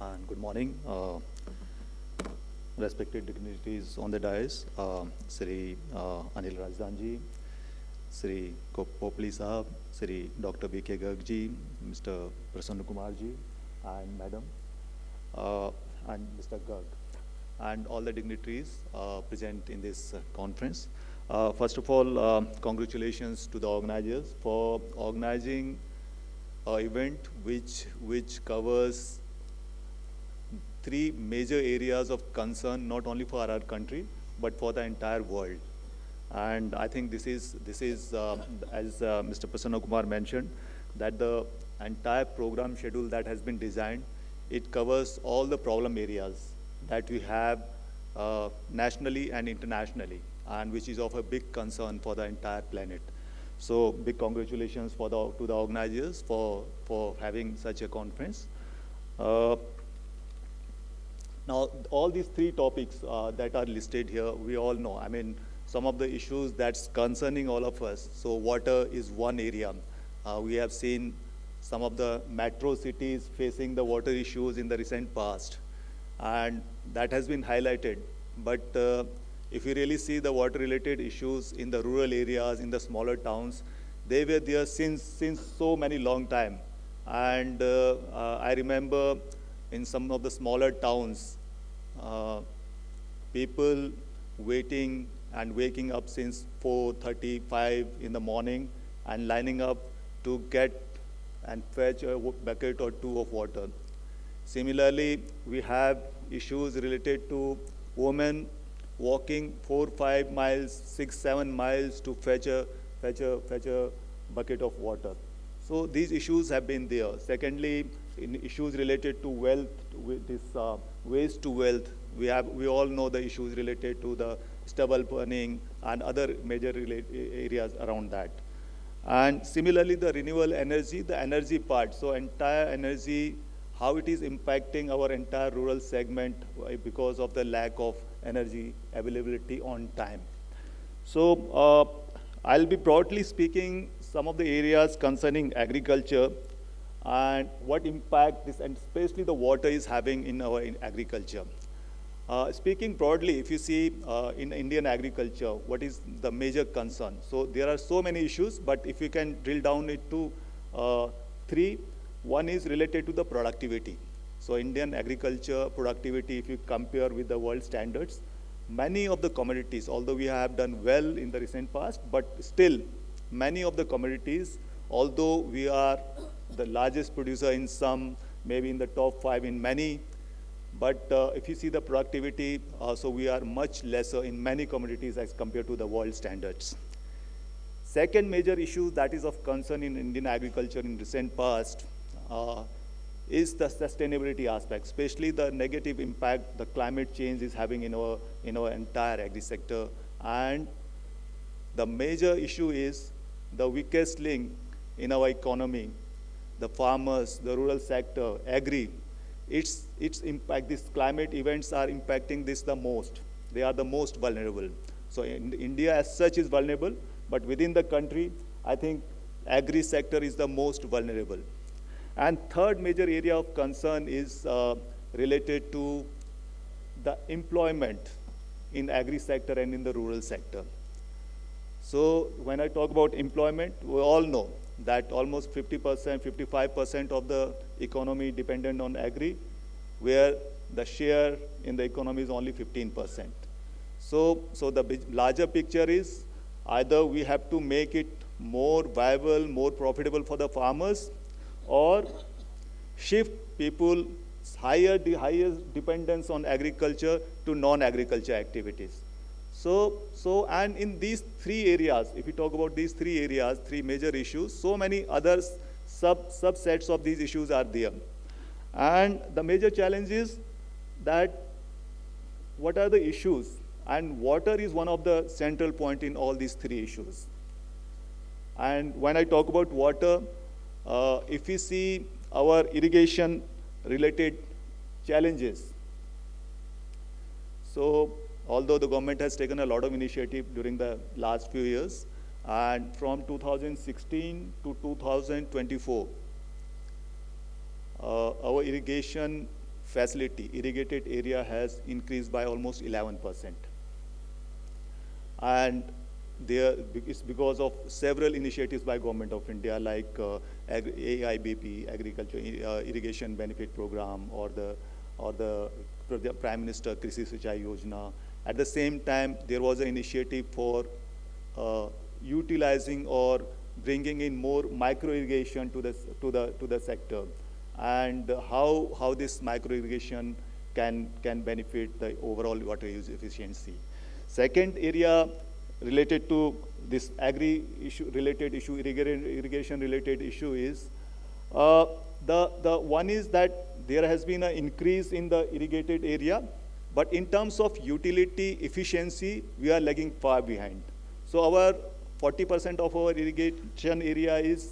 and good morning. Respected dignitaries on the dais, Sri Anil Rajdanji, Sri Popli Sahab, Sri Dr. B.K. Garg ji, Mr. Prasanna Kumar ji, and Madam, and Mr. Garg, and all the dignitaries present in this conference. First of all, congratulations to the organizers for organizing an event which covers three major areas of concern, not only for our country, but for the entire world. And I think this is as Mr. Prasanna Kumar mentioned, that the entire program schedule that has been designed, it covers all the problem areas that we have nationally and internationally, and which is of a big concern for the entire planet. So big congratulations to the organizers for having such a conference. Now, all these three topics that are listed here, we all know. I mean, some of the issues that's concerning all of us. So water is one area. We have seen some of the metro cities facing the water issues in the recent past, and that has been highlighted. But if you really see the water-related issues in the rural areas, in the smaller towns, they were there since so many long time. And I remember in some of the smaller towns, people waiting and waking up since 4:35 in the morning and lining up to get and fetch a bucket or two of water. Similarly, we have issues related to women walking 4-5 miles, 6-7 miles to fetch a bucket of water. So these issues have been there. Secondly, in issues related to wealth, with this waste to wealth, we all know the issues related to the stubble burning and other major areas around that. And similarly, the renewable energy, the energy part. So entire energy, how it is impacting our entire rural segment because of the lack of energy availability on time. So I'll be broadly speaking some of the areas concerning agriculture and what impact this, and especially the water, is having in our agriculture. Speaking broadly, if you see in Indian agriculture, what is the major concern? So there are so many issues, but if you can drill down it to three, one is related to the productivity. So Indian agriculture productivity, if you compare with the world standards, many of the commodities, although we have done well in the recent past, but still many of the commodities, although we are the largest producer in some, maybe in the top 5 in many, but if you see the productivity, so we are much lesser in many commodities as compared to the world standards. Second major issue that is of concern in Indian agriculture in recent past is the sustainability aspect, especially the negative impact the climate change is having in our entire agri sector. And the major issue is the weakest link in our economy, the farmers, the rural sector, agri. Its impact, these climate events are impacting this the most. They are the most vulnerable. So India as such is vulnerable, but within the country, I think agri sector is the most vulnerable. And third major area of concern is related to the employment in agri sector and in the rural sector. So when I talk about employment, we all know that almost 50%, 55% of the economy dependent on agri, where the share in the economy is only 15%. So the larger picture is either we have to make it more viable, more profitable for the farmers, or shift people higher dependence on agriculture to non-agriculture activities. So and in these three areas, if you talk about these three areas, three major issues, so many other subsets of these issues are there. And the major challenge is that what are the issues? And water is one of the central point in all these three issues. And when I talk about water, if we see our irrigation related challenges, so although the government has taken a lot of initiative during the last few years, and from 2016 to 2024, our irrigation facility, irrigated area has increased by almost 11%. And it's because of several initiatives by Government of India, like AIBP, Agriculture Irrigation Benefit Program, or the Prime Minister Krishi Sinchai Yojana. At the same time, there was an initiative for utilizing or bringing in more micro irrigation to the sector, and how this micro irrigation can benefit the overall water use efficiency. Second area related to this agri-issue-related issue, irrigation-related issue is, the one is that there has been an increase in the irrigated area, but in terms of utility efficiency, we are lagging far behind. So our 40% of our irrigation area is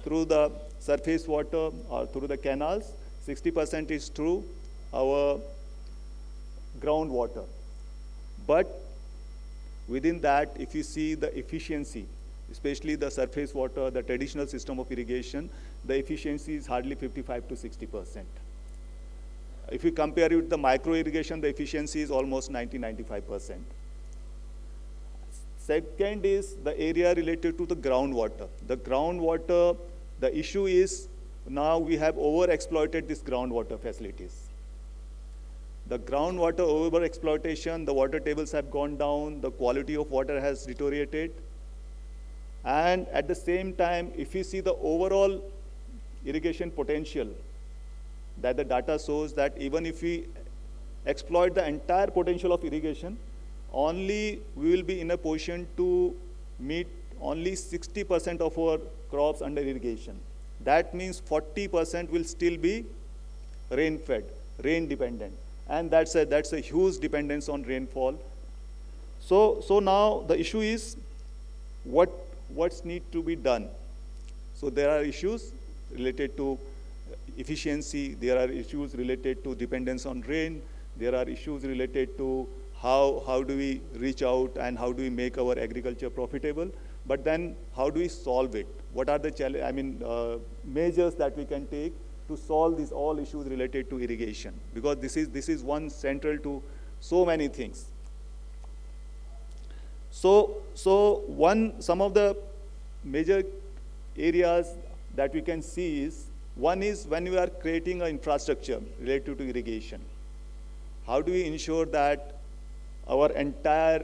through the surface water or through the canals, 60% is through our groundwater. But within that, if you see the efficiency, especially the surface water, the traditional system of irrigation, the efficiency is hardly 55 to 60%. If you compare it with the micro irrigation, the efficiency is almost 90-95%. Second is the area related to the groundwater. The groundwater, the issue is now we have overexploited these groundwater facilities. The groundwater overexploitation, the water tables have gone down, the quality of water has deteriorated. And at the same time, if you see the overall irrigation potential, that the data shows that even if we exploit the entire potential of irrigation, only we will be in a position to meet only 60% of our crops under irrigation. That means 40% will still be rain-fed, rain-dependent. And that's a huge dependence on rainfall. So now the issue is what's need to be done. So there are issues related to efficiency, there are issues related to dependence on rain, there are issues related to how do we reach out and how do we make our agriculture profitable, but then how do we solve it? What are the measures that we can take to solve these all issues related to irrigation? Because this is one central to so many things. So some of the major areas that we can see is, one is when we are creating an infrastructure related to irrigation. How do we ensure that our entire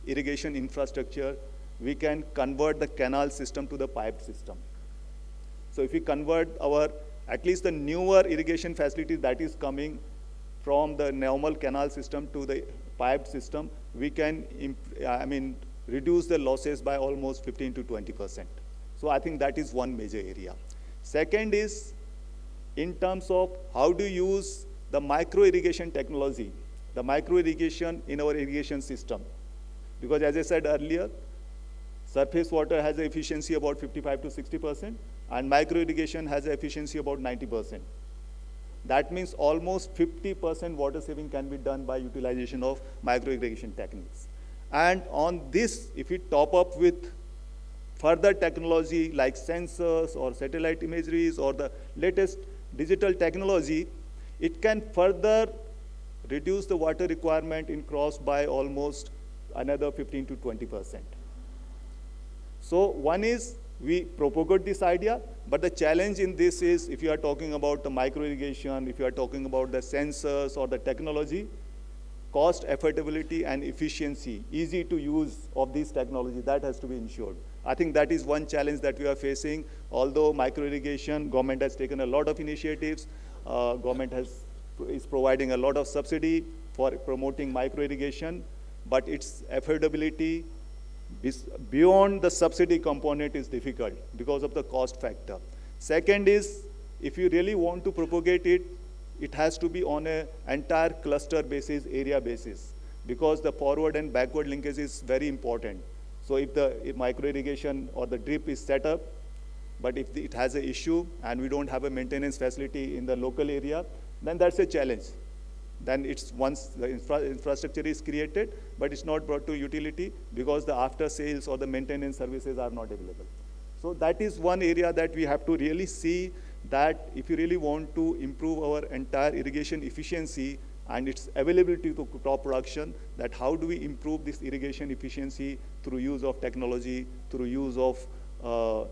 irrigation infrastructure, we can convert the canal system to the piped system? So if we convert at least the newer irrigation facilities that is coming from the normal canal system to the piped system, we can reduce the losses by almost 15 to 20%. So I think that is one major area. Second is in terms of how to use the micro irrigation technology, the micro irrigation in our irrigation system. Because as I said earlier, surface water has an efficiency about 55 to 60%, and micro irrigation has an efficiency about 90%. That means almost 50% water saving can be done by utilization of micro irrigation techniques. And on this, if we top up with further technology like sensors or satellite imageries or the latest digital technology, it can further reduce the water requirement in crops by almost another 15 to 20%. So one is we propagate this idea, but the challenge in this is if you are talking about the micro irrigation, if you are talking about the sensors or the technology, cost, affordability, and efficiency, easy to use of these technology, that has to be ensured. I think that is one challenge that we are facing. Although micro irrigation, government has taken a lot of initiatives, government is providing a lot of subsidy for promoting micro irrigation, but its affordability beyond the subsidy component is difficult because of the cost factor. Second is, if you really want to propagate it, it has to be on an entire cluster basis, area basis, because the forward and backward linkage is very important. So if micro irrigation or the drip is set up, but if it has an issue and we don't have a maintenance facility in the local area, then that's a challenge. Then it's once the infrastructure is created, but it's not brought to utility because the after sales or the maintenance services are not available. So that is one area that we have to really see that if you really want to improve our entire irrigation efficiency and its availability to crop production, that how do we improve this irrigation efficiency through use of technology, through use of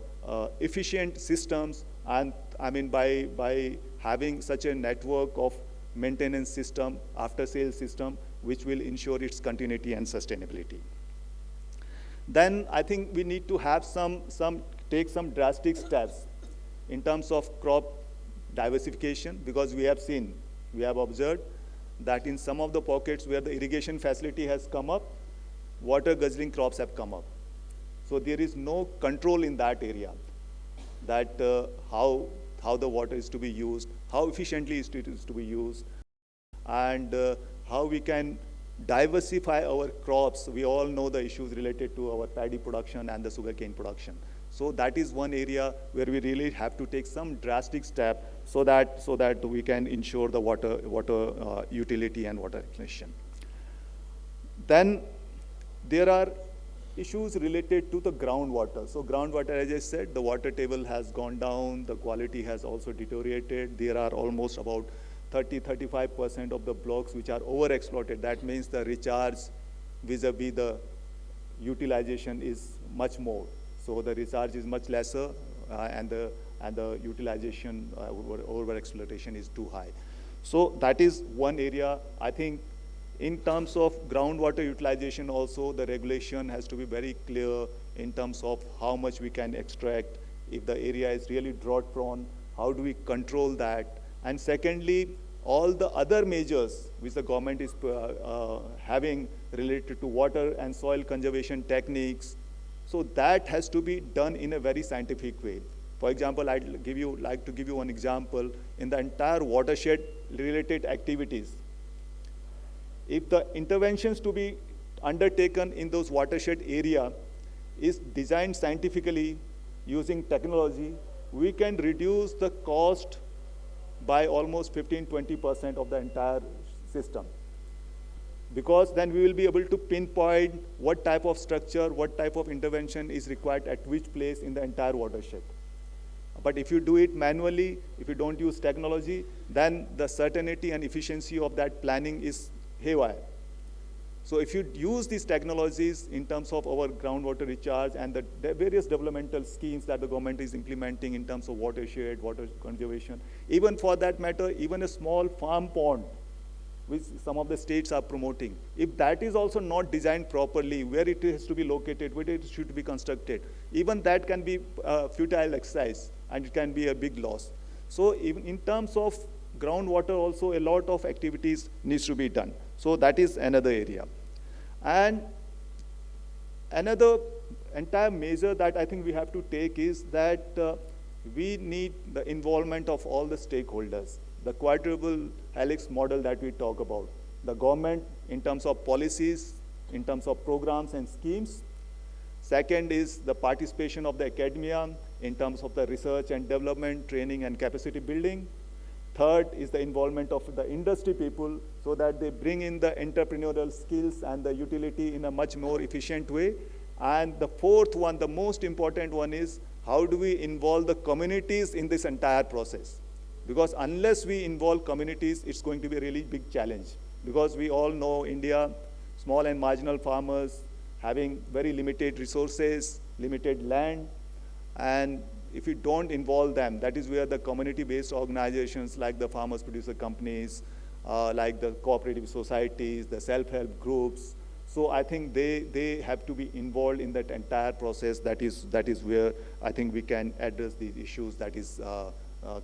efficient systems, and I mean by having such a network of maintenance system, after-sales system, which will ensure its continuity and sustainability. Then I think we need to have take some drastic steps in terms of crop diversification, because we have observed that in some of the pockets where the irrigation facility has come up, water guzzling crops have come up. So there is no control in that area, that how the water is to be used, how efficiently it is to be used, and how we can diversify our crops. We all know the issues related to our paddy production and the sugarcane production. So that is one area where we really have to take some drastic step so that we can ensure the water utility and water accumulation. Then there are issues related to the groundwater. So groundwater, as I said, the water table has gone down, the quality has also deteriorated. There are almost about 30-35% of the blocks which are overexploited. That means the recharge vis-a-vis the utilization is much more. So the recharge is much lesser, and the utilization over exploitation is too high. So that is one area. I think in terms of groundwater utilization also, the regulation has to be very clear in terms of how much we can extract. If the area is really drought prone, how do we control that? And secondly, all the other measures which the government is having related to water and soil conservation techniques, so that has to be done in a very scientific way. For example, I'd like to give you one example. In the entire watershed related activities, if the interventions to be undertaken in those watershed area is designed scientifically using technology, we can reduce the cost by almost 15-20% of the entire system. Because then we will be able to pinpoint what type of structure, what type of intervention is required at which place in the entire watershed. But if you do it manually, if you don't use technology, then the certainty and efficiency of that planning is haywire. So if you use these technologies in terms of our groundwater recharge and the various developmental schemes that the government is implementing in terms of watershed, water conservation, even for that matter, even a small farm pond, which some of the states are promoting, if that is also not designed properly, where it has to be located, where it should be constructed, even that can be a futile exercise and it can be a big loss. So even in terms of groundwater also, a lot of activities needs to be done. So that is another area. And another entire measure that I think we have to take is that we need the involvement of all the stakeholders. The quadruple helix model that we talk about. The government in terms of policies, in terms of programs and schemes. Second is the participation of the academia in terms of the research and development, training and capacity building. Third is the involvement of the industry people so that they bring in the entrepreneurial skills and the utility in a much more efficient way. And the fourth one, the most important one, is how do we involve the communities in this entire process? Because unless we involve communities, it's going to be a really big challenge. Because we all know India, small and marginal farmers having very limited resources, limited land, and if you don't involve them, that is where the community-based organizations like the farmers producer companies, like the cooperative societies, the self-help groups, so I think they have to be involved in that entire process. That is where I think we can address these issues that is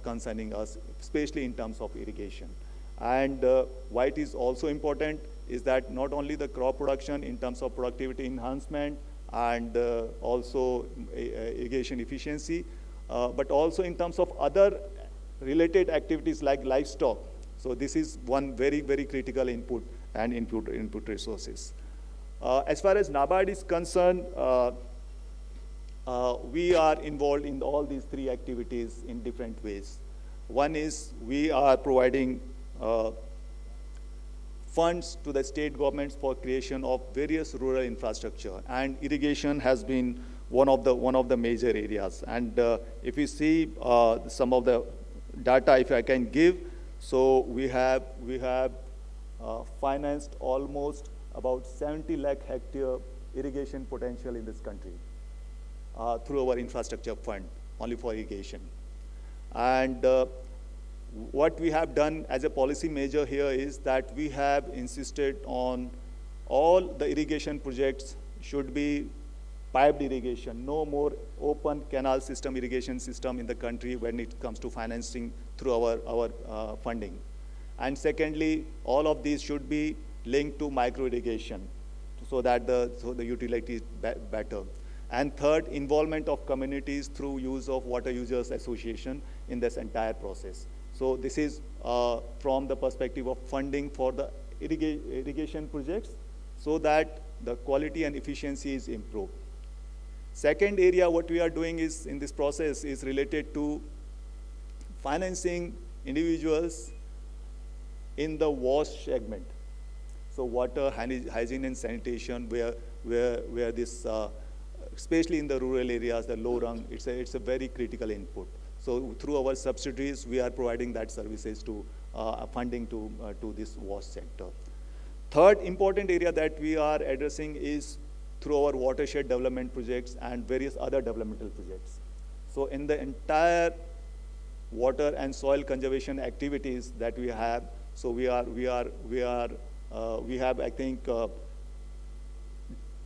concerning us, especially in terms of irrigation. And why it is also important is that not only the crop production in terms of productivity enhancement and also irrigation efficiency, but also in terms of other related activities like livestock. So this is one very, very critical input and input resources. As far as NABARD is concerned, we are involved in all these three activities in different ways. One is we are providing funds to the state governments for creation of various rural infrastructure, and irrigation has been one of the major areas. And if you see some of the data, if I can give, so we have financed almost about 70 lakh hectare irrigation potential in this country through our infrastructure fund, only for irrigation. And what we have done as a policy measure here is that we have insisted on all the irrigation projects should be piped irrigation, no more open canal system irrigation system in the country when it comes to financing through our funding. And secondly, all of these should be linked to micro irrigation so that the utility is better. And third, involvement of communities through use of water users association in this entire process. So this is from the perspective of funding for the irrigation projects so that the quality and efficiency is improved. Second area what we are doing is in this process is related to financing individuals in the WASH segment. So water, hygiene and sanitation, where this, especially in the rural areas, the low rung, it's a very critical input. So through our subsidiaries, we are providing that services to funding to this WASH sector. Third important area that we are addressing is through our watershed development projects and various other developmental projects. So in the entire water and soil conservation activities that we have, so we have, I think,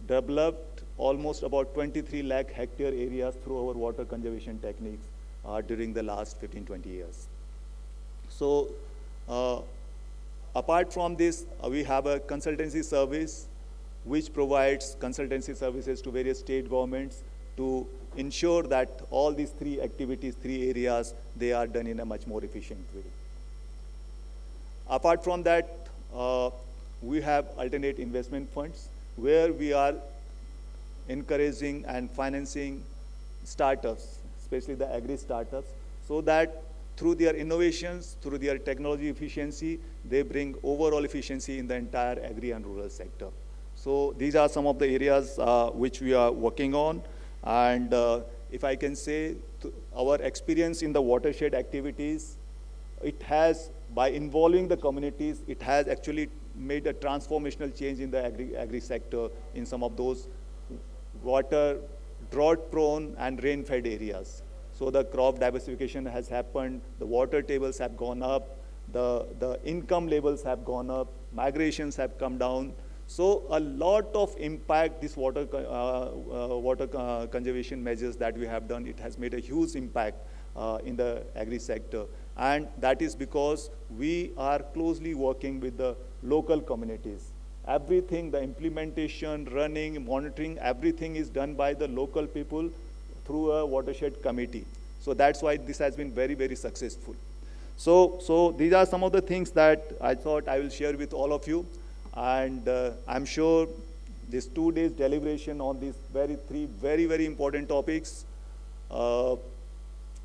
developed almost about 23 lakh hectare areas through our water conservation techniques during the last 15-20 years. So apart from this, we have a consultancy service which provides consultancy services to various state governments to ensure that all these three activities, three areas, they are done in a much more efficient way. Apart from that, we have alternate investment funds where we are encouraging and financing startups, especially the agri startups, so that through their innovations, through their technology efficiency, they bring overall efficiency in the entire agri and rural sector. So these are some of the areas which we are working on. And if I can say, our experience in the watershed activities, it has, by involving the communities, it has actually made a transformational change in the agri sector in some of those water drought-prone and rain-fed areas. So the crop diversification has happened, the water tables have gone up, the income levels have gone up, migrations have come down. So a lot of impact, this water conservation measures that we have done, it has made a huge impact in the agri sector. And that is because we are closely working with the local communities. Everything, the implementation, running, monitoring, everything is done by the local people through a watershed committee. So that's why this has been very, very successful. So these are some of the things that I thought I will share with all of you. And I'm sure this 2 days deliberation on these three very, very important topics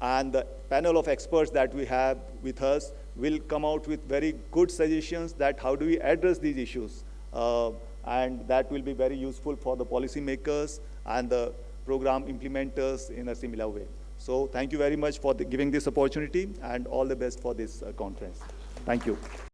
and the panel of experts that we have with us will come out with very good suggestions that how do we address these issues. And that will be very useful for the policymakers and the program implementers in a similar way. So thank you very much for giving this opportunity and all the best for this conference. Thank you.